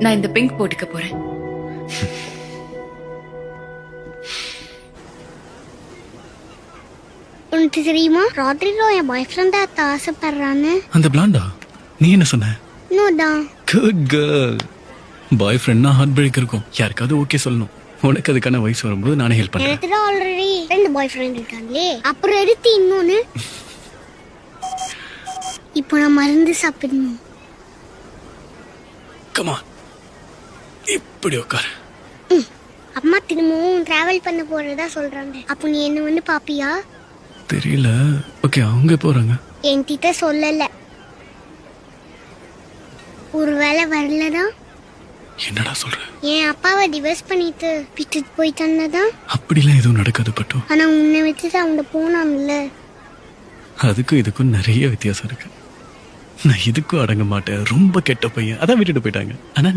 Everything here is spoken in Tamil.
நான் இந்த பிங்க் போட்டுக்க போறேன். உனக்கு தெரியுமா ராத்திரில என் பாய் ஃப்ரெண்ட் ஆசைப்படுறான்னு. அந்த பிளாண்டா நீ என்ன சொன்ன? நோதான். Good girl. பாய் ஃப்ரெண்ட்னா ஹார்ட் பிரேக் இருக்கும். யாருக்காவது ஓகே சொல்லணும். உனக்கு அதுக்கான வயசு வரும்போது நானே ஹெல்ப் பண்றேன். எனக்கு தான் ஆல்ரெடி 2 பாய் ஃப்ரெண்ட் இருக்காங்களே, அப்புறம் எடுத்து இன்னொன்னு. இப்போ நான் மருந்து சாப்பிடணும். கம் ஆன், இப்படி உட்காரு. அம்மா திரும்பவும் டிராவல் பண்ண போறதா சொல்றாங்க. அப்போ நீ என்ன வந்து பாப்பியா? தெரியல. ஓகே, அவங்க போறாங்க. என்கிட்ட சொல்லல. ஒருவேளை வரலதான். என்னடா சொல்ற? என் அப்பாவை டிவோர்ஸ் பண்ணிட்டு விட்டுட்டு போயிட்டானதான். அப்படிலாம் எதுவும் நடக்காது பட்டு. ஆனா உன்னை விட்டுட்டு அவங்க போனான்ல. அதுக்கும் இதுக்கும் நிறைய வித்தியாசம் இருக்கு. நான் இதுக்கும் அடங்க மாட்டேன். ரொம்ப கெட்ட பையன், அதான் விட்டுட்டு போயிட்டாங்க. ஆனா